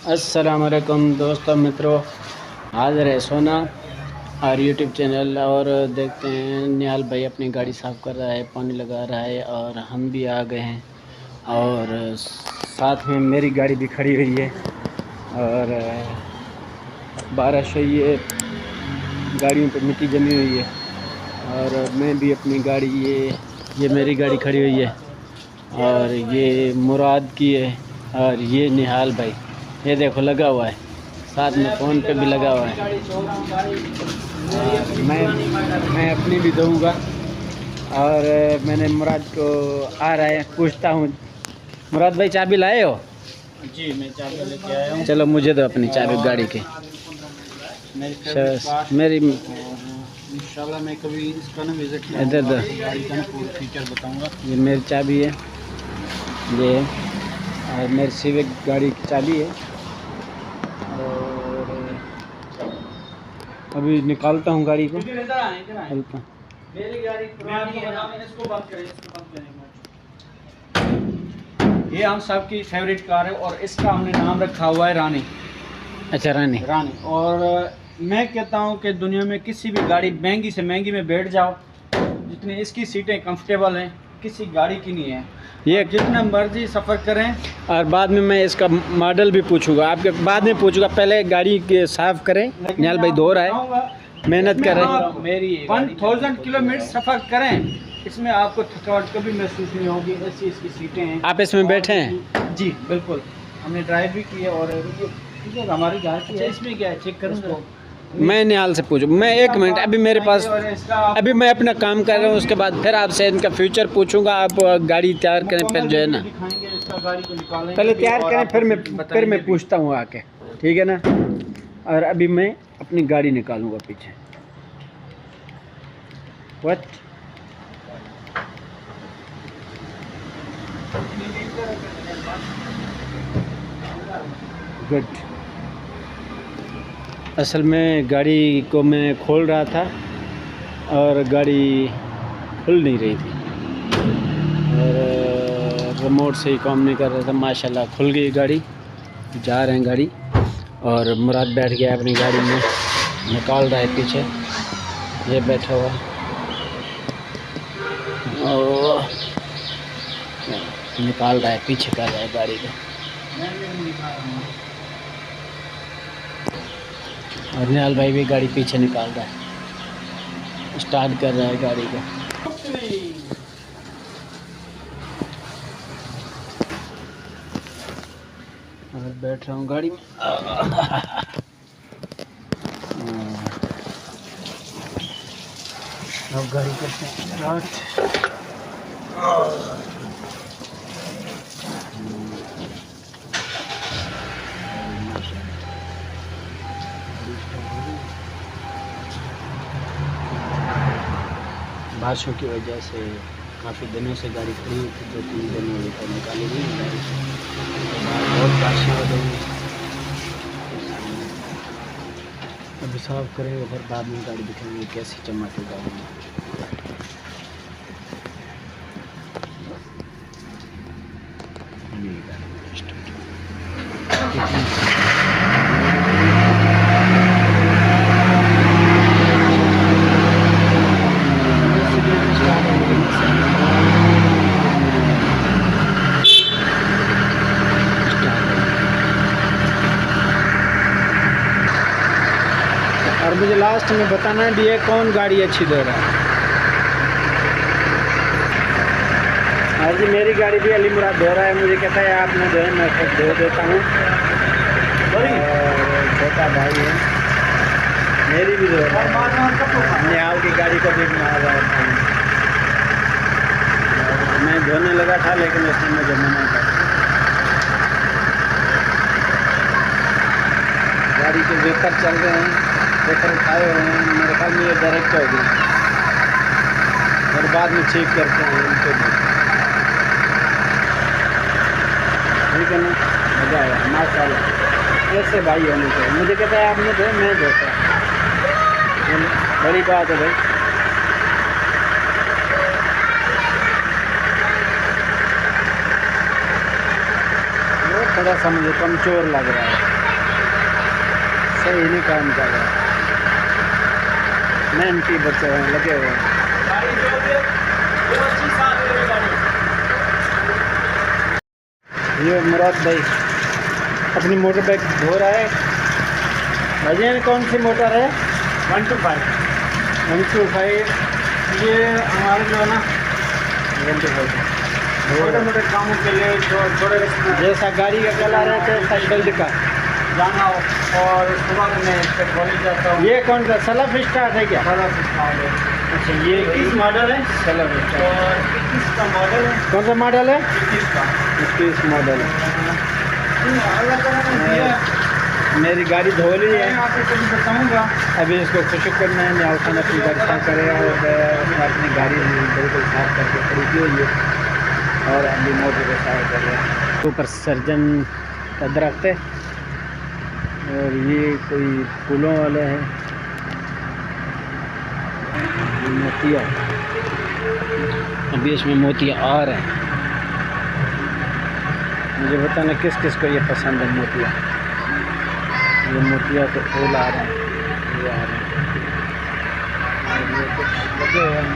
अस्सलाम वालेकुम दोस्तों मित्रों, हाज़िर है सोना और यूट्यूब चैनल। और देखते हैं निहाल भाई अपनी गाड़ी साफ़ कर रहा है, पानी लगा रहा है और हम भी आ गए हैं। और साथ में मेरी गाड़ी भी खड़ी हुई है और बारिश हुई है, गाड़ियों पे मिट्टी जमी हुई है। और मैं भी अपनी गाड़ी ये मेरी गाड़ी खड़ी हुई है और ये मुराद की है और ये निहाल भाई, ये देखो लगा हुआ है, साथ में फ़ोन पे भी लगा हुआ है। मैं अपनी भी दूँगा। और मैंने मुराद को आ रहा है, पूछता हूँ, मुराद भाई चाबी लाए हो? जी, मैं चाबी लेके आया हूँ। चलो मुझे दो अपनी चाबी गाड़ी की। मेरी इंशाल्लाह मैं कभी इसका ना विजिट इधर दो। गाड़ी का ना पूरा फीचर बताऊंगा। ये मेरी चाबी है, ये और मेरी सिविक गाड़ी की चाबी है। और अभी निकालता हूँ गाड़ी को। मेरी गाड़ी पुरानी है, इसको बंद करें, इसको बंद करें। ये हम सबकी फेवरेट कार है और इसका हमने नाम रखा हुआ है रानी। अच्छा, रानी। और मैं कहता हूँ कि दुनिया में किसी भी गाड़ी महंगी से महंगी में बैठ जाओ, जितनी इसकी सीटें कंफर्टेबल हैं किसी गाड़ी की नहीं है। ये जितना मर्जी सफ़र करें। और बाद में मैं इसका मॉडल भी पूछूंगा, आपके बाद में पूछूंगा, पहले गाड़ी के साफ़ करें। निहाल भाई धो रहा है, मेहनत कर रहे हैं। मेरी 1000 किलोमीटर सफ़र करें, इसमें आपको थकावट कभी महसूस नहीं होगी। ऐसी इसकी सीटें हैं। आप इसमें बैठे हैं? जी बिल्कुल, हमने ड्राइव भी की है और ये हमारी गाड़ी की है। इसमें क्या है, चेक करूँगा। मैं निहाल से पूछूं। मैं एक मिनट, अभी मेरे पास, अभी मैं अपना काम कर रहा हूँ, उसके बाद फिर आपसे इनका फ्यूचर पूछूंगा। आप गाड़ी तैयार करें, फिर जो है ना, पहले तैयार करें, फिर मैं पूछता हूँ आके, ठीक है ना। और अभी मैं अपनी गाड़ी निकालूंगा पीछे। What good. असल में गाड़ी को मैं खोल रहा था और गाड़ी खुल नहीं रही थी और रिमोट से ही काम नहीं कर रहा था। माशाल्लाह खुल गई गाड़ी, जा रहे हैं गाड़ी। और मुराद बैठ गया अपनी गाड़ी में, निकाल रहा है पीछे, ये बैठा हुआ और निकाल रहा है, पीछे कर रहा है गाड़ी को। और निहाल भाई भी गाड़ी पीछे निकाल रहा है, स्टार्ट कर रहा है गाड़ी को। और बैठ रहा हूँ गाड़ी में। अब गाड़ी करते हैं स्टार्ट। बारिशों की वजह से काफ़ी दिनों से गाड़ी खड़ी हुई थी, 2-3 दिन हो गए तो निकाली नहीं गाड़ी। बहुत बारिशें हो गई, अभी साफ करेंगे, फिर बाद में गाड़ी दिखाएंगे कैसी चमक है गाड़ी में। और मुझे लास्ट में बताना है भी ये कौन गाड़ी अच्छी दे रहा है। हाँ जी, मेरी गाड़ी भी अली मुराद धो रहा है, मुझे कहता है आप ना धोए, मैं खुद धो देता हूँ। और छोटा भाई है, मेरी भी धो रहा है, निहाल की गाड़ी को भी मार रहा था। मैं धोने लगा था लेकिन उसने मुझे मना कर। गाड़ी के वेपर चल रहे हैं, वेपर उठाए हुए हैं, मेरे ख्याल में ये डायरेक्ट हो गई और बाद में चेक करते हैं उनको भी, ठीक है ना। मज़ा आया माशाल्लाह, ऐसे भाई होने चाहिए। मुझे कहता है आपने धो, मैं धोता, बड़ी बात है भाई। थोड़ा सा मुझे कमज़ोर लग रहा है, सही नहीं काम कर रहा है। मेहनती बच्चे हैं, लगे हुए हैं। गाड़ी जो भी है, वो अच्छी साफ है गाड़ी। ये मुराद भाई अपनी मोटर बाइक धो रहा है। भाईजान कौन सी मोटर है? 125। 125। ये हमारे जो है ना 125 छोटे मोटे कामों के लिए जो थोड़े जैसा गाड़ी का कलर है तो शल्ड का जाना हो और सुबह में पेट्रोल जाता हूँ। ये कौन सा सेल्फ स्टार्ट है क्या? अच्छा, ये 21 मॉडल है सेल्फ स्टार्ट। और 21 का मॉडल है। कौन सा मॉडल है? 21 का 21 मॉडल। अल्लाह ताला ने दिया। मेरी गाड़ी धो ली है, मैं आपको कभी बताऊँगा। अभी इसको खुश करना है। निहाल खान अपनी गाड़ी साफ करेगा और अपनी गाड़ी बिल्कुल साफ करके खड़ी की हुई है और अभी मोटर को साफ कर रहे हैं। ऊपर सर्जन का दरख्त है और ये कोई फूलों वाले हैं। मोतिया, अभी इसमें मोतिया आ रहे हैं। मुझे बताना किस किस को ये पसंद है मोतिया। ये मोतिया के फूल आ रहे हैं, ये आ रहे हैं और ये कुछ लगे हुए हैं।